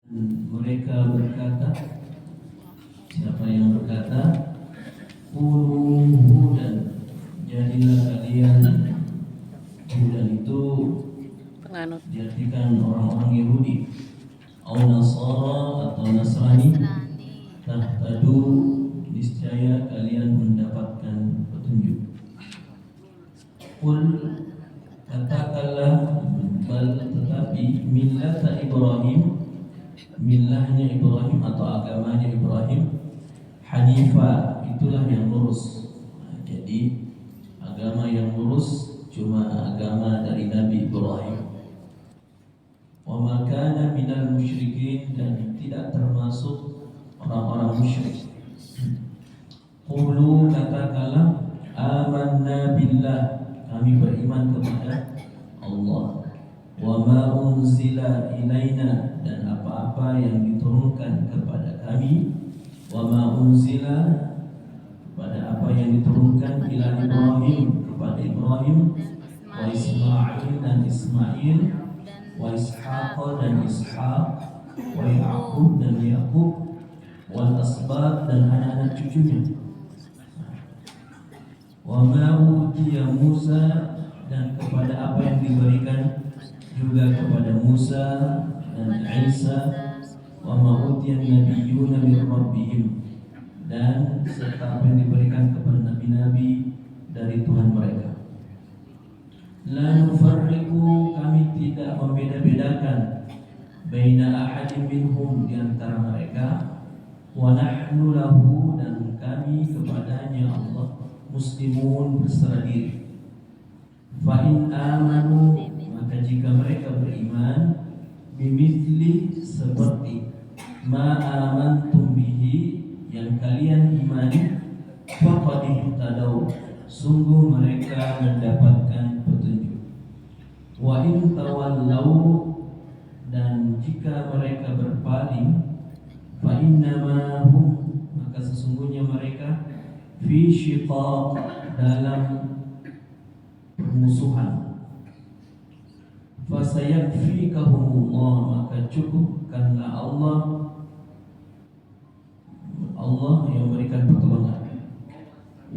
Mereka berkata, siapa yang berkata, Qulu hudan, jadilah kalian. Hudan itu penganut diartikan orang-orang Yahudi, au Nasara atau Nasrani. Tahtadu, niscaya kalian mendapatkan petunjuk. Qul, katakanlah, bal tetapi millata Ibrahim, millahnya Ibrahim atau agamanya Ibrahim, Hanifa, itulah yang lurus. Jadi agama yang lurus cuma agama dari Nabi Ibrahim. Wa ma kana minal musyrikin, dan tidak termasuk orang-orang musyrik. Qulu, katakanlah, amanna billah, kami beriman kepada Allah. Wa ma unzila ilaina, dan apa-apa yang diturunkan kepada kami. Wa ma unzila, kepada apa yang diturunkan ila Ibrahim, kepada Ibrahim, wa Ismail dan Ismail, wa Ishaq dan Ishaq, wa Ya'qub dan Ya'qub, wal asbat dan anak-anak cucunya. Wa ma utiya Musa, dan kepada apa yang diberikan juga kepada Musa dan Isa, wa ma utiya nabiyyuna min rabbihim, dan serta apa yang diberikan kepada nabi-nabi dari Tuhan mereka. La nufarriqu, kami tidak membeda-bedakan, baina ahadin minhum, di antara mereka, wa nahnu lahu, dan kami kepadanya Allah muslimun, berserah diri. Fa in amanu, maka jika mereka beriman, bimithli, seperti ma amantum bihi, yang kalian imani, faqad ihtadaw, sungguh mereka mendapatkan petunjuk. Wa in tawallau, dan jika mereka berpaling, fa innama hum, maka sesungguhnya mereka fi syiqaq, dalam permusuhan. Fa sayakfikahumullah, maka cukupkanlah Allah yang memberikan pertolongan.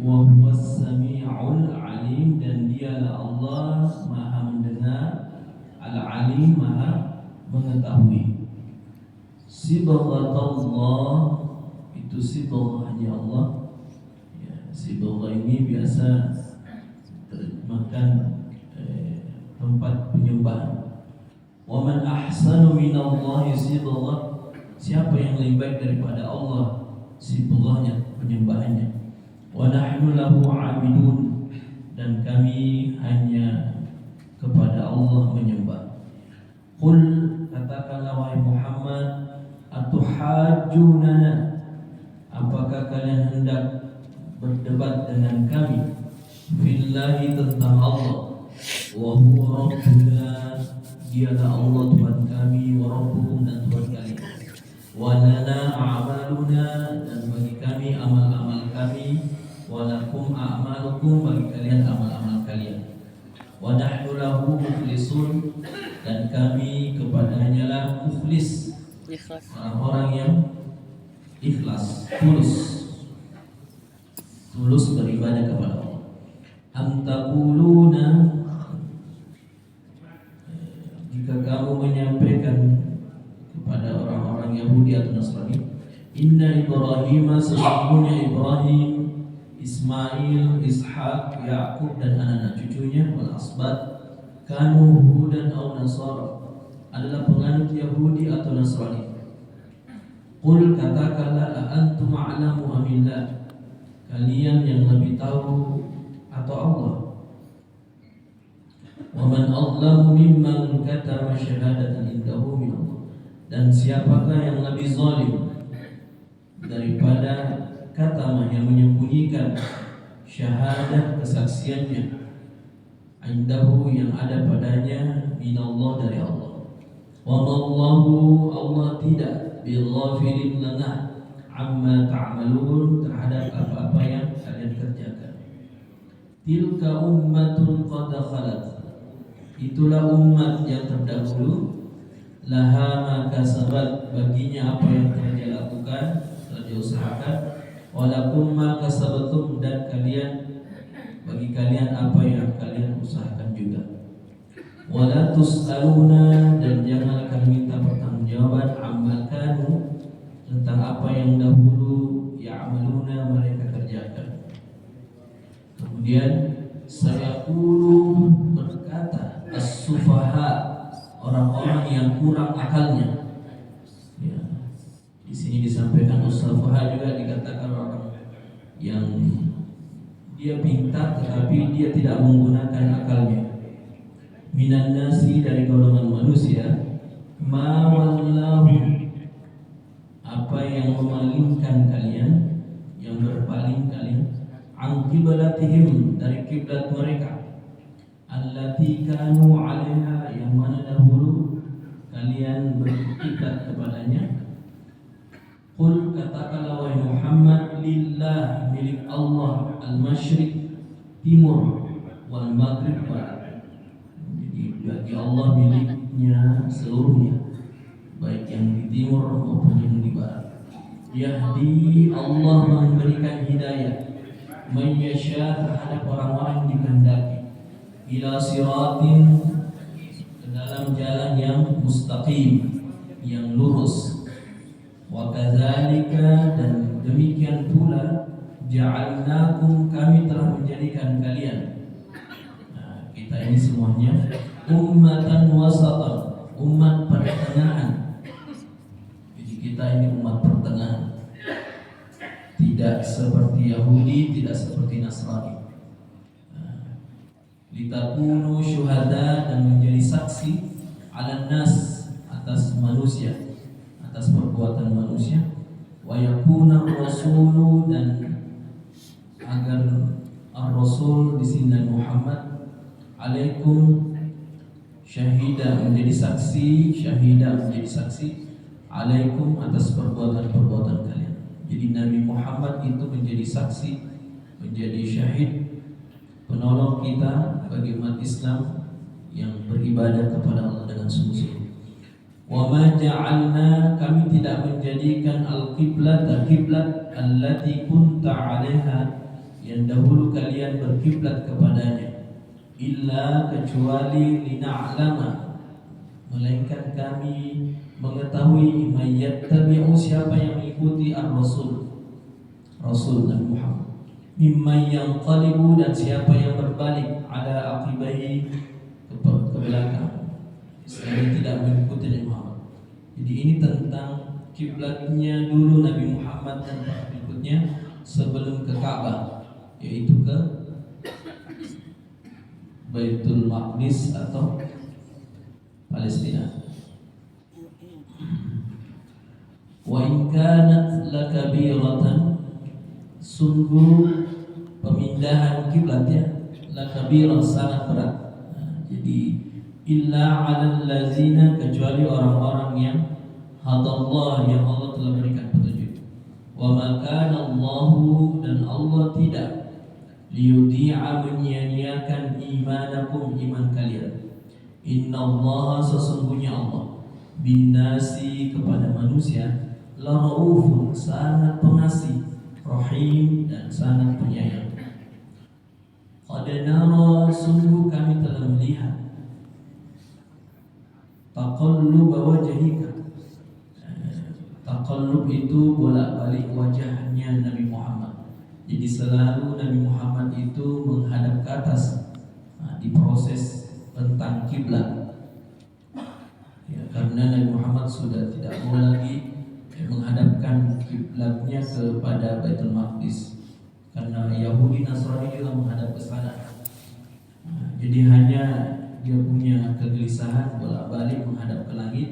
Wa huwas sami'ul alim, dan dialah Allah maha mendengar, al-alim, maha mengetahui. Sibghatullah, itu sibghahnya Allah. Ya, sibghah ini biasa terjemahkan tempat penyembahan. Wa man ahsanu minallahi sibghah, siapa yang lebih baik daripada Allah sibghahnya, penyembahannya. Wa nahnu lahu 'abidun, dan kami hanya kepada Allah menyembah. Qul, katakanlah wahai Muhammad, atuhajjunana, apakah kalian hendak berdebat dengan kami, fillahi, tentang Allah, wa huwa rabbuna, dialah Allah Tuhan kami, wa rabbukum, dan Tuhan kalian, wa lana a'maluna, dan bagi kami amal-amal kami, wa lakum a'malukum, bagi kalian amal-amal kalian, wa nahnu lahu mukhlisun, dan kami kepadanya lah mukhlis, orang-orang yang ikhlas, tulus beribadah kepada Allah. Am taquluna, jika kamu menyampaikan kepada orang-orang Yahudi atau Nasrani, inna Ibrahim, sesungguhnya Ibrahim, Ismail, Ishaq, Ya'qub, dan anak-anak cucunya, wal asbat, kanu hudan aw nasara, adalah penganut Yahudi atau Nasrani. Qul, katakanlah, la antum a'lamu amillah, kalian yang lebih tahu atau Allah. Wa man adlamu mimman katama syahadatan indahu min Allah, dan siapakah yang lebih zalim daripada katama, yang menyembunyikan syahadah, kesaksiannya, indahu, yang ada padanya, minallah, dari Allah. Wa mallahu, Allah tidak, bighafilin lana, amma ta'malun, terhadap apa-apa yang kalian kerjakan. Tilka ummatun qad khalat, itulah umat yang terdahulu, laha ma kasabat, baginya apa yang telah dia lakukan, telah dia usahakan, walakum ma kasabatum, dan bagi kalian apa yang kalian usahakan juga. Wala tus'aluna, dan jangan akan minta pertanggungjawaban, amma kanu, tentang apa yang dahulu ya'maluna mereka kerjakan. Kemudian sayaqulu, berkata as-sufaha, orang-orang yang kurang akalnya. Ya, di sini disampaikan as-sufaha juga dikatakan orang yang dia pintar tetapi dia tidak menggunakan akalnya. Minan nasi, dari golongan manusia, ma wallahu, apa yang memalingkan kalian, yang berpaling kalian, an qiblatihim, dari kiblat mereka, allati kanu 'alaiha, yang mana dahulu kalian berkiblat kepadanya. Qul, katakanlah wahai Muhammad, lillah, milik Allah, al-masyriq, timur, wal maghrib, barat. Jadi bagi Allah miliknya seluruhnya, baik yang di timur maupun yang di barat. Yahdi, Allah memberikan hidayah, man yasha, terhadap orang-orang yang dikehendaki, ila siratin, ke dalam jalan yang mustaqim, yang lurus. Wa kadzalika, dan demikian pula, ja'alnakum, kami telah menjadikan kalian. Nah, kita ini semuanya ummatan wasatan, umat pertengahan. Jadi kita ini umat pertengahan, tidak seperti Yahudi, tidak seperti Nasrani. Litakunu syuhada, dan menjadi saksi, 'alan nas, atas manusia, atas perbuatan manusia, wa yakuna rasulu, dan agar ar-rasul di sini Muhammad, alaikum syahida, menjadi saksi, syahida menjadi saksi, alaikum, atas perbuatan-perbuatan kalian. Jadi Nabi Muhammad itu menjadi saksi, menjadi syahid, penolong kita bagi umat Islam yang beribadah kepada Allah dengan sungguh-sungguh. Wa ma ja'alna, kami tidak menjadikan al-qiblat, kiblat, allati kunta 'alaiha, yang dahulu kalian berkiblat kepadanya, illa, kecuali, lina'lama, melainkan kami mengetahui, mayyattabi'u, siapa yang mengikuti ar-rasul, Rasul Nabi Muhammad, mimman yanqalibu, dan siapa yang berbalik, ala aqibahi, ke belakang, sehingga tidak mengikuti Nabi Muhammad. Jadi ini tentang kiblatnya dulu Nabi Muhammad dan berikutnya sebelum ke Ka'bah, yaitu ke Baitul Maqdis atau Palestina. Wa in kanat lakabiratan, sungguh pemindahan kiblatnya lakabirah, sangat berat. Jadi illa 'alal ladzina, kecuali orang-orang yang hadallah, yang Allah telah berikan petunjuk. Wa ma kana Allahu, dan Allah tidak, liyudhi'a, menyia-nyiakan, imanakum, iman kalian. Innallaha, sesungguhnya Allah, binnasi, kepada manusia, la raufun, sangat pengasih, rahim, dan sangat penyayang. Qad nara, sungguh kami telah melihat, taqallub wajhika, taqallub itu bolak-balik wajahnya Nabi Muhammad. Jadi selalu Nabi Muhammad itu menghadap ke atas. Di proses tentang kiblat, ya, karena Nabi Muhammad sudah tidak mau lagi menghadapkan kiblatnya kepada Baitul Maqdis, karena Yahudi Nasrani juga menghadap ke sana. Jadi hanya dia punya kegelisahan bolak-balik menghadap ke langit.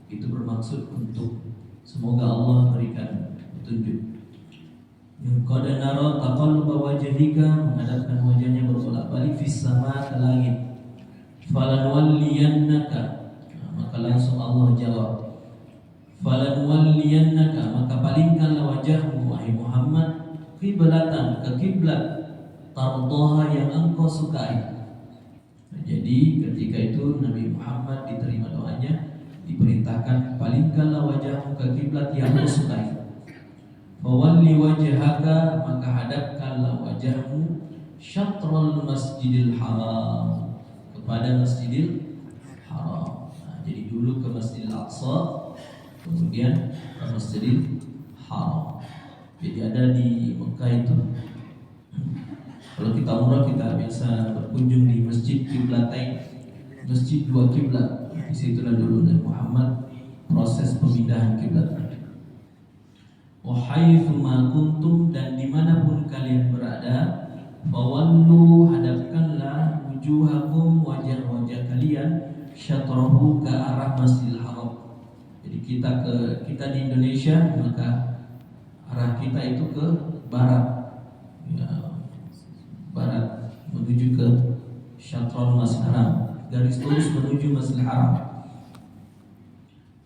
Itu bermaksud untuk semoga Allah berikan petunjuk. Qad nara taqalluba wajhika, menghadapkan wajahnya berbolak-balik, fis sama, ke langit. Falanwalliyannaka, maka langsung Allah jawab, falanwalliyannaka, maka palingkanlah wajahmu wahai Muhammad, qiblatan, ke kiblat, tardaha, yang engkau sukai. Jadi ketika itu Nabi Muhammad diterima doanya, diperintahkan palingkanlah wajahmu ke kiblat yang kau sukai. Fawalli wajhaka, maka hadapkanlah wajahmu syatrul masjidil haram, kepada masjidil haram. Nah, jadi dulu ke Masjidil Aqsa, kemudian ke Masjidil Haram. Jadi ada di Mekah itu, kalau kita umrah kita biasa berkunjung di Masjid Qiblatain, masjid dua kiblat. Di situlah dulu Nabi Muhammad proses pemindahan kiblat. Wa haitsu ma kuntum, dan dimanapun kalian berada, fawallu, hadapkanlah wujuhakum, wajah-wajah kalian, syatrahu, ke arah Masjidil Haram. Jadi kita di Indonesia, maka arah kita itu ke barat, ya, barat menuju ke Syatrul Masjidil Haram, garis lurus menuju Masjidil Haram.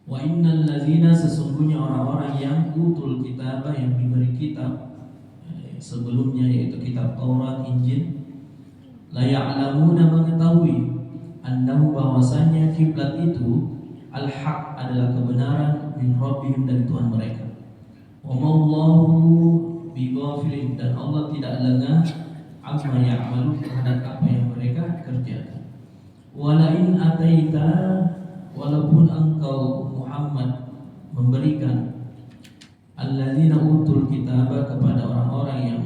Wa innal ladzina, sesungguhnya orang-orang yang utul kitabah, yang diberi kitab sebelumnya, yaitu kitab Taurat, Injil, la ya'lamuna, mengetahui, annahu, bahwasanya kiblat itu al-haq, adalah kebenaran, min rabbihim, dari Tuhan mereka. Wa ma'allahu bighafilin, dan Allah tidak lengah amma ya'malu, terhadap apa yang mereka kerjakan. Walain ataita, walaupun engkau Muhammad memberikan alladzina utul kitabah, kepada orang-orang yang,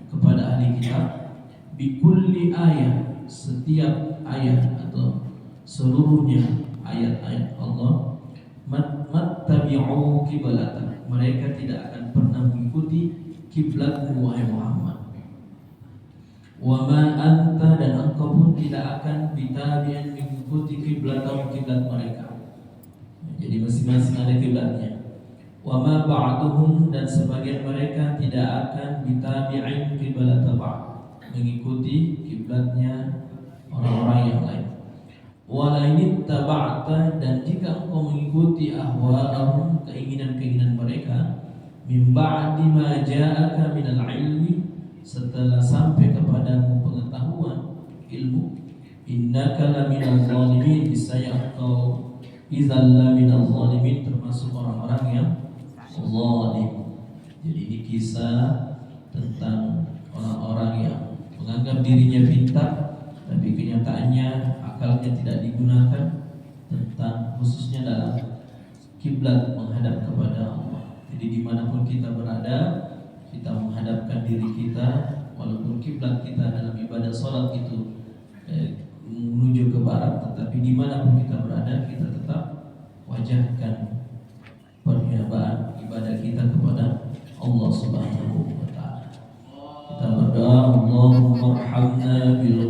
kepada ahli kitab, bikulli ayat, setiap ayat atau seluruhnya ayat-ayat Allah, mattabi'u qiblatak, mereka tidak akan pernah mengikuti kiblatmu wahai Muhammad. Wa ma anta, dan engkau pun tidak akan bitabi'in, mengikuti kiblat mereka. Jadi masing-masing ada kiblatnya. Wa ma ba'duhum, dan sebagian mereka tidak akan bitabi'in qiblat ba'd, mengikuti kiblatnya orang-orang yang lain. Wa la in taba'ta, dan jika engkau mengikuti ahwa'ahum, keinginan-keinginan mereka, min ba'di ma ja'aka minal ilmi, setelah sampai kepadamu pengetahuan, ilmu, innaka laminal zalimin, niscaya engkau idzal laminal zalimin, termasuk orang-orang yang zalim. Jadi ini kisah tentang orang-orang yang menganggap dirinya pintar, tapi kenyataannya akalnya tidak digunakan, tentang khususnya dalam kiblat, menghadap kepada Allah. Jadi dimanapun kita berada, kita menghadapkan diri kita, walaupun kiblat kita dalam ibadah sholat itu menuju ke barat, tetapi dimanapun kita berada, kita tetap wajahkan perniagaan ibadah kita kepada Allah Subhanahu wa Ta'ala. Kita berdoa, Allahumma arhamna bil